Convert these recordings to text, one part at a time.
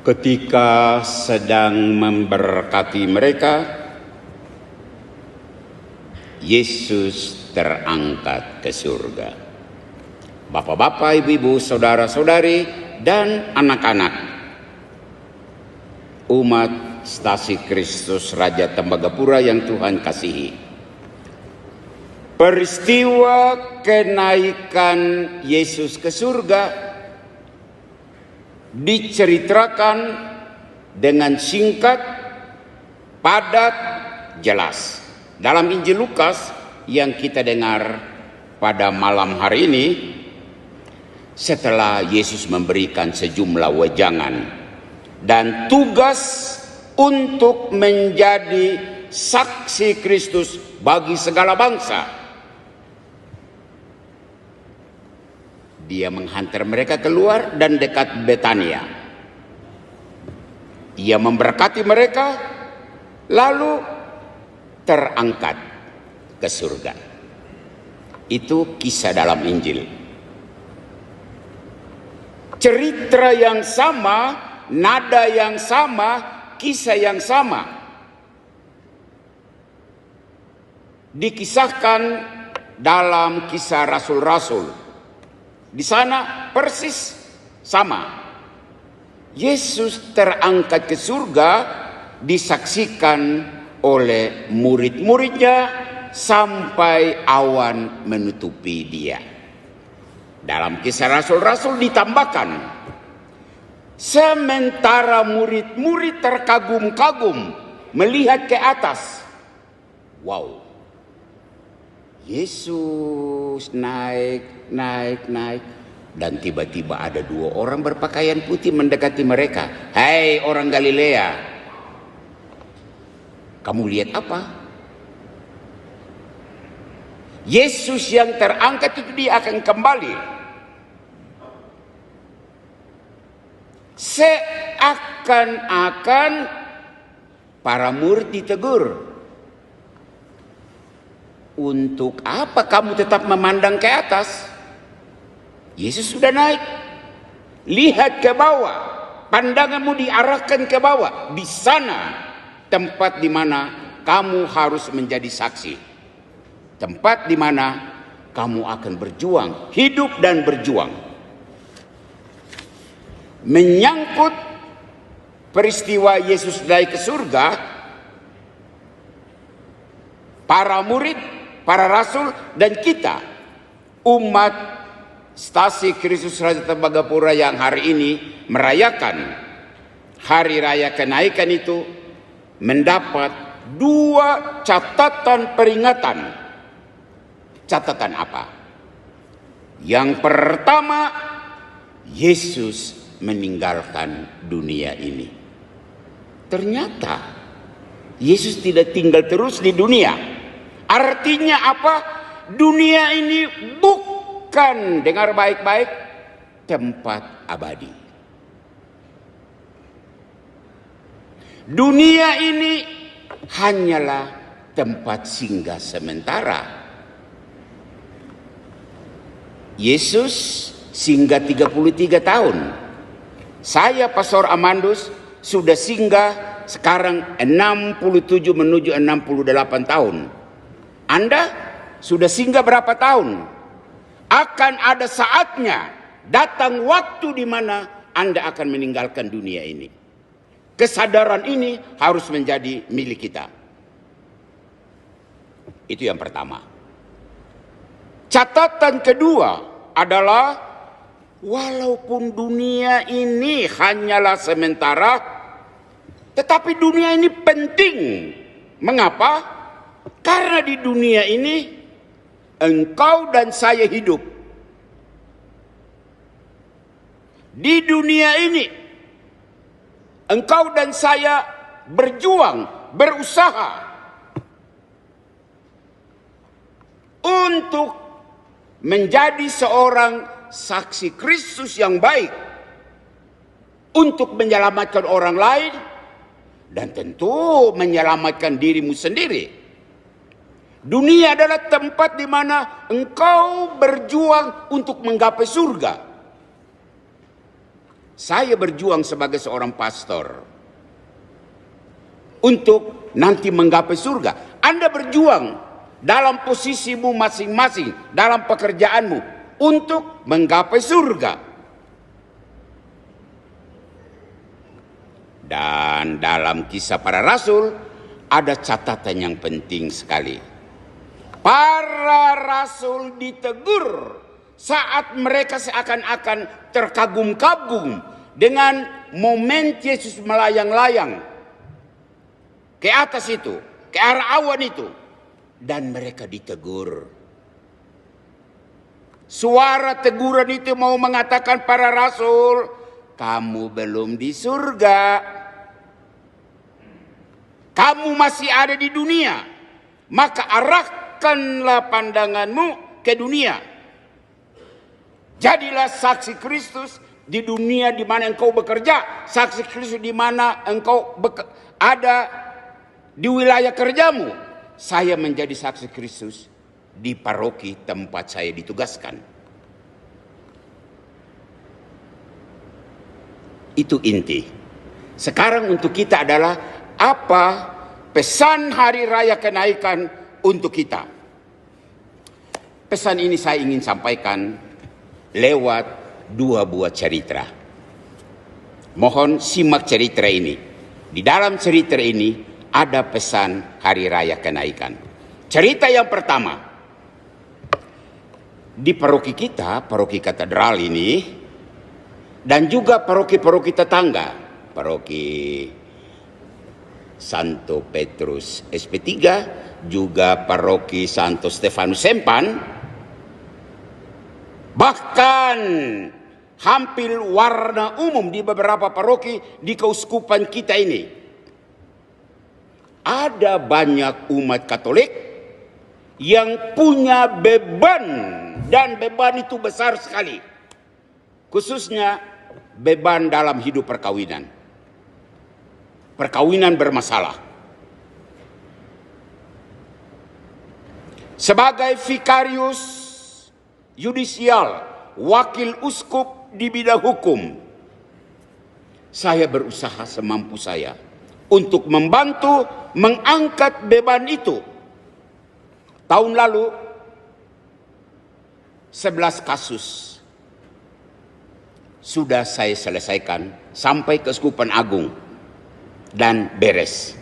Ketika sedang memberkati mereka, Yesus terangkat ke surga. Bapak-bapak, ibu-ibu, saudara-saudari, dan anak-anak, umat Stasi Kristus Raja Tembagapura yang Tuhan kasihi. Peristiwa kenaikan Yesus ke surga diceritakan dengan singkat, padat, jelas dalam Injil Lukas yang kita dengar pada malam hari ini, setelah Yesus memberikan sejumlah wejangan dan tugas untuk menjadi saksi Kristus bagi segala bangsa. Dia menghantar mereka keluar dan dekat Betania. Ia memberkati mereka, lalu terangkat ke surga. Itu kisah dalam Injil. Cerita yang sama, nada yang sama, kisah yang sama dikisahkan dalam kisah Rasul-Rasul. Di sana persis sama. Yesus terangkat ke surga disaksikan oleh murid-muridnya sampai awan menutupi dia. Dalam kisah Rasul-Rasul ditambahkan, sementara murid-murid terkagum-kagum melihat ke atas. Wow, Yesus naik. Dan tiba-tiba ada dua orang berpakaian putih mendekati mereka. Hai orang Galilea, kamu lihat apa? Yesus yang terangkat itu dia akan kembali. Seakan-akan para murid ditegur. Untuk apa kamu tetap memandang ke atas? Yesus sudah naik. Lihat ke bawah. Pandanganmu diarahkan ke bawah. Di sana tempat di mana kamu harus menjadi saksi. Tempat di mana kamu akan berjuang, hidup dan berjuang. Menyangkut peristiwa Yesus naik ke surga, para murid, para rasul, dan kita, umat Stasi Kristus Raja Tembagapura yang hari ini merayakan hari raya kenaikan itu, mendapat dua catatan peringatan. Catatan apa? Yang pertama, Yesus meninggalkan dunia ini. Ternyata Yesus tidak tinggal terus di dunia. Artinya apa? Dunia ini bukan, dengar baik-baik, tempat abadi. Dunia ini hanyalah tempat singgah sementara. Yesus singgah 33 tahun. Saya Pastor Amandus sudah singgah sekarang 67 menuju 68 tahun. Anda sudah singgah berapa tahun? Akan ada saatnya datang waktu di mana Anda akan meninggalkan dunia ini. Kesadaran ini harus menjadi milik kita. Itu yang pertama. Catatan kedua adalah walaupun dunia ini hanyalah sementara, tetapi dunia ini penting. Mengapa? Karena di dunia ini engkau dan saya hidup. Di dunia ini engkau dan saya berjuang, berusaha untuk menjadi seorang saksi Kristus yang baik, untuk menyelamatkan orang lain, dan tentu menyelamatkan dirimu sendiri. Dunia adalah tempat di mana engkau berjuang untuk menggapai surga. Saya berjuang sebagai seorang pastor untuk nanti menggapai surga. Anda berjuang dalam posisimu masing-masing, dalam pekerjaanmu untuk menggapai surga. Dan dalam Kisah Para Rasul ada catatan yang penting sekali. Para rasul ditegur saat mereka seakan-akan terkagum-kagum dengan momen Yesus melayang-layang ke atas itu, ke arah awan itu. Dan mereka ditegur. Suara teguran itu mau mengatakan para rasul, kamu belum di surga. Kamu masih ada di dunia. Maka arahkanlah pandanganmu ke dunia. Jadilah saksi Kristus di dunia di mana engkau bekerja. Saksi Kristus di mana engkau ada di wilayah kerjamu. Saya menjadi saksi Kristus di paroki tempat saya ditugaskan. Itu inti. Sekarang untuk kita adalah apa pesan hari raya kenaikan untuk kita. Pesan ini saya ingin sampaikan lewat 2 buah cerita. Mohon simak cerita ini. Di dalam cerita ini ada pesan hari raya kenaikan. Cerita yang pertama. Di paroki kita, paroki katedral ini, dan juga paroki-paroki tetangga, paroki Santo Petrus SP3, juga paroki Santo Stefanus Sempan, bahkan hampir warna umum di beberapa paroki di keuskupan kita ini. Ada banyak umat Katolik yang punya beban, dan beban itu besar sekali. Khususnya beban dalam hidup perkawinan. Perkawinan bermasalah. Sebagai vikarius yudisial, wakil uskup di bidang hukum, saya berusaha semampu saya untuk membantu mengangkat beban itu. Tahun lalu 11 kasus sudah saya selesaikan sampai ke Keuskupan Agung dan beres.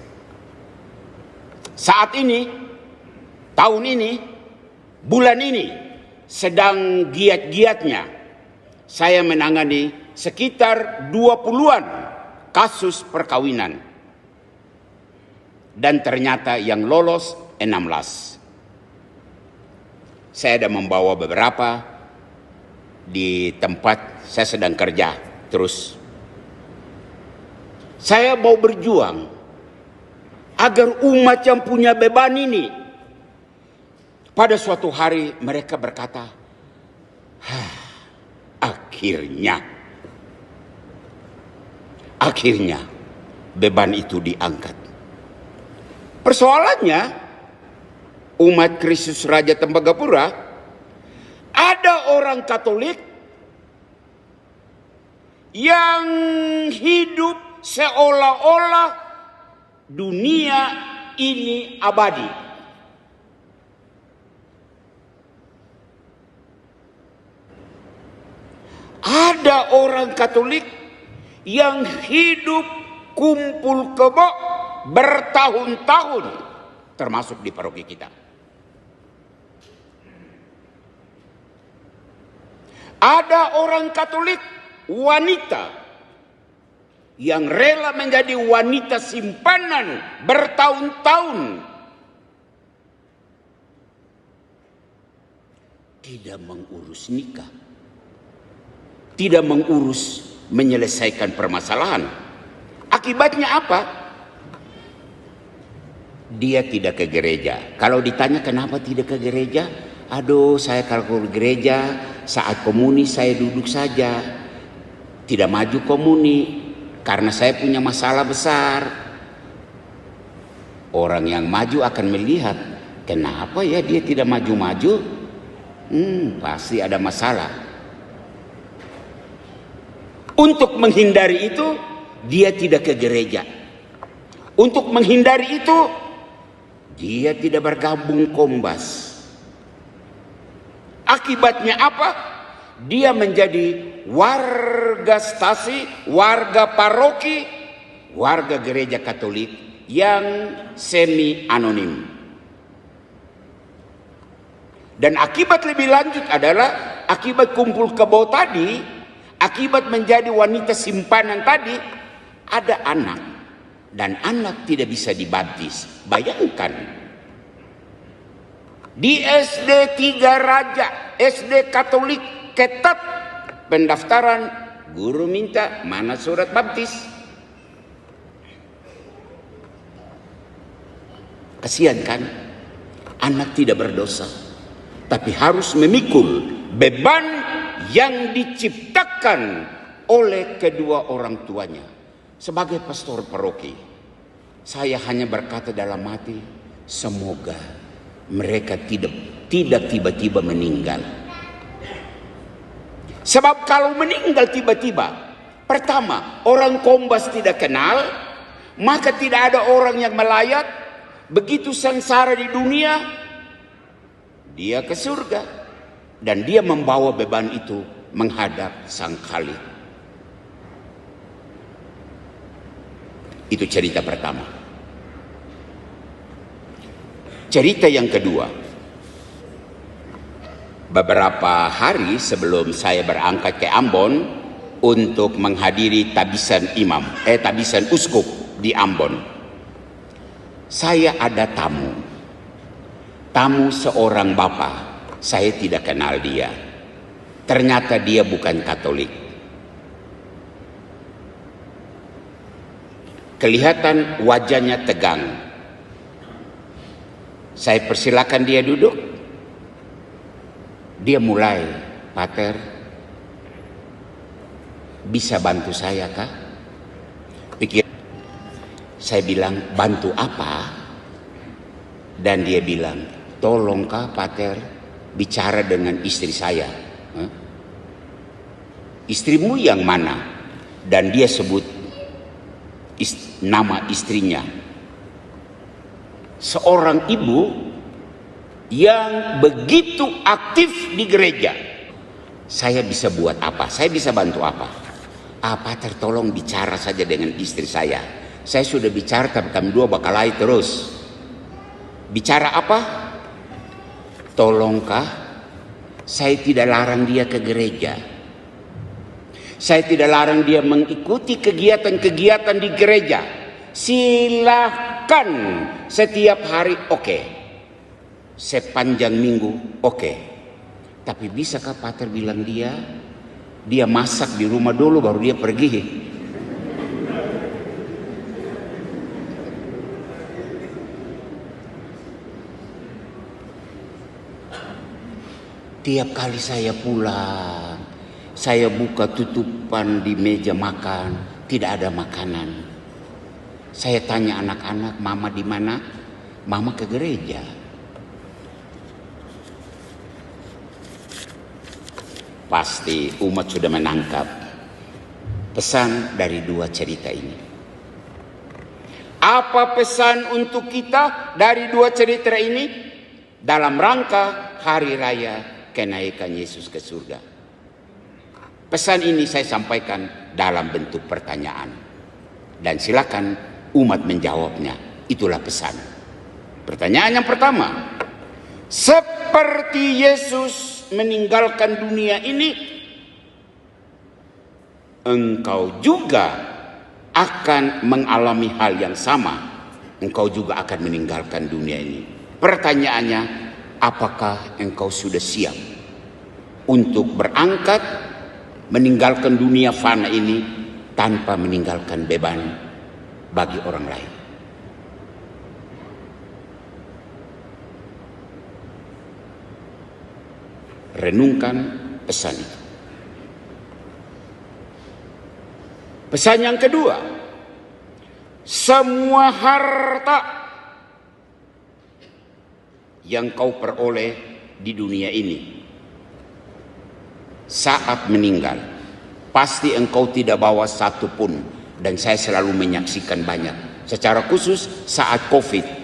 Saat ini, tahun ini, bulan ini sedang giat-giatnya saya menangani sekitar 20-an kasus perkawinan. Dan ternyata yang lolos 16. Saya ada membawa beberapa di tempat saya sedang kerja terus. Saya mau berjuang agar umat yang punya beban ini, pada suatu hari mereka berkata, akhirnya beban itu diangkat. Persoalannya, umat Kristus Raja Tembagapura, ada orang Katolik yang hidup seolah-olah dunia ini abadi. Ada orang Katolik yang hidup kumpul kebo bertahun-tahun, termasuk di paroki kita. Ada orang Katolik wanita yang rela menjadi wanita simpanan bertahun-tahun, tidak mengurus nikah, tidak mengurus menyelesaikan permasalahan. Akibatnya apa? Dia tidak ke gereja. Kalau ditanya kenapa tidak ke gereja, aduh, saya kalau ke gereja saat komuni saya duduk saja, tidak maju komuni karena saya punya masalah besar. Orang yang maju akan melihat, kenapa ya dia tidak maju-maju? Pasti ada masalah. Untuk menghindari itu, dia tidak ke gereja. Untuk menghindari itu, dia tidak bergabung Kombas. Akibatnya apa? Dia menjadi warga stasi, warga paroki, warga gereja Katolik yang semi anonim. Dan akibat lebih lanjut adalah akibat kumpul kebo tadi, akibat menjadi wanita simpanan tadi, ada anak. Dan anak tidak bisa dibaptis. Bayangkan, di SD 3 Raja, SD Katolik ketat pendaftaran, guru minta mana surat baptis. Kasihan kan? Anak tidak berdosa, tapi harus memikul beban yang diciptakan oleh kedua orang tuanya. Sebagai pastor paroki, saya hanya berkata dalam hati, semoga mereka tidak tiba-tiba meninggal. Sebab kalau meninggal tiba-tiba, pertama, orang Kombas tidak kenal, maka tidak ada orang yang melayat. Begitu sengsara di dunia, dia ke surga. Dan dia membawa beban itu menghadap Sang Khalik. Itu cerita pertama. Cerita yang kedua, beberapa hari sebelum saya berangkat ke Ambon untuk menghadiri tabisan uskup di Ambon, saya ada tamu seorang bapak. Saya tidak kenal dia. Ternyata dia bukan Katolik. Kelihatan wajahnya tegang. Saya persilakan dia duduk. Dia mulai, Pater, bisa bantu saya kah? Saya bilang, bantu apa? Dan dia bilang, tolong kah Pater bicara dengan istri saya. Istrimu yang mana? Dan dia sebut nama istrinya. Seorang ibu yang begitu aktif di gereja. Saya bisa buat apa? Saya bisa bantu apa? Pater, tolong bicara saja dengan istri saya. Saya sudah bicara tapi kami dua bakalai terus. Bicara apa? Tolongkah saya tidak larang dia ke gereja. Saya tidak larang dia mengikuti kegiatan-kegiatan di gereja. Silahkan setiap hari, oke. Sepanjang minggu, oke. Tapi bisakah Pater bilang dia masak di rumah dulu baru dia pergi? Tiap kali saya pulang, saya buka tutupan di meja makan, tidak ada makanan. Saya tanya anak-anak, mama di mana? Mama ke gereja. Pasti umat sudah menangkap pesan dari dua cerita ini. Apa pesan untuk kita dari dua cerita ini dalam rangka hari raya kenaikan Yesus ke surga? Pesan ini saya sampaikan dalam bentuk pertanyaan. Dan silakan umat menjawabnya. Itulah pesan. Pertanyaan yang pertama. Seperti Yesus meninggalkan dunia ini, engkau juga akan mengalami hal yang sama. Engkau juga akan meninggalkan dunia ini. Pertanyaannya, apakah engkau sudah siap untuk berangkat meninggalkan dunia fana ini tanpa meninggalkan beban bagi orang lain? Renungkan pesan itu. Pesan yang kedua, semua harta yang kau peroleh di dunia ini saat meninggal pasti engkau tidak bawa satu pun. Dan saya selalu menyaksikan banyak. Secara khusus saat COVID.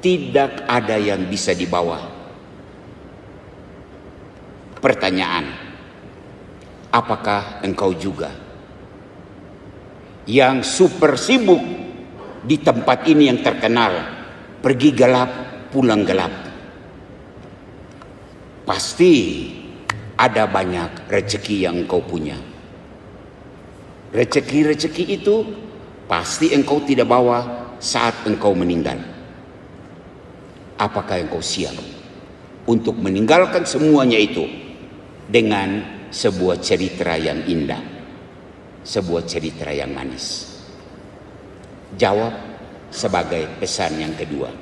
Tidak ada yang bisa dibawa. Pertanyaan, apakah engkau juga yang super sibuk di tempat ini yang terkenal, pergi gelap, pulang gelap? Pasti ada banyak rezeki yang engkau punya. Rezeki-rezeki itu pasti engkau tidak bawa saat engkau meninggal. Apakah engkau siap untuk meninggalkan semuanya itu dengan sebuah cerita yang indah, sebuah cerita yang manis? Jawab sebagai pesan yang kedua.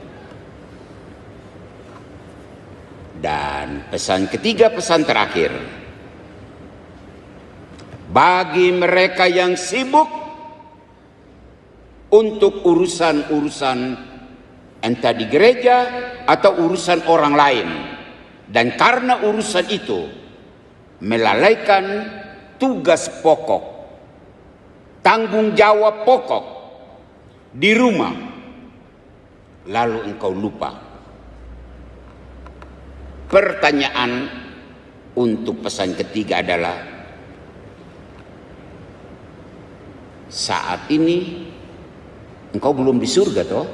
Dan pesan ketiga, pesan terakhir. Bagi mereka yang sibuk untuk urusan-urusan entah di gereja atau urusan orang lain, dan karena urusan itu melalaikan tugas pokok, tanggung jawab pokok di rumah, lalu engkau lupa. Pertanyaan untuk pesan ketiga adalah, saat ini engkau belum di surga toh?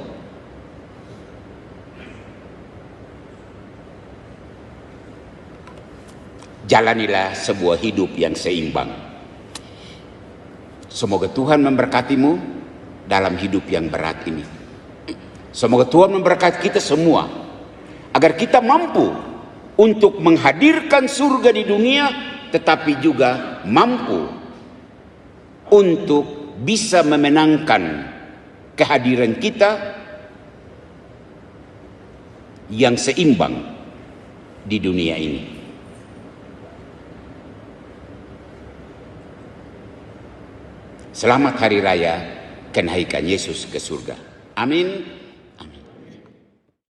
Jalanilah sebuah hidup yang seimbang. Semoga Tuhan memberkatimu dalam hidup yang berat ini. Semoga Tuhan memberkati kita semua, agar kita mampu untuk menghadirkan surga di dunia, tetapi juga mampu untuk bisa memenangkan kehadiran kita yang seimbang di dunia ini. Selamat Hari Raya kenaikan Yesus ke surga. Amin.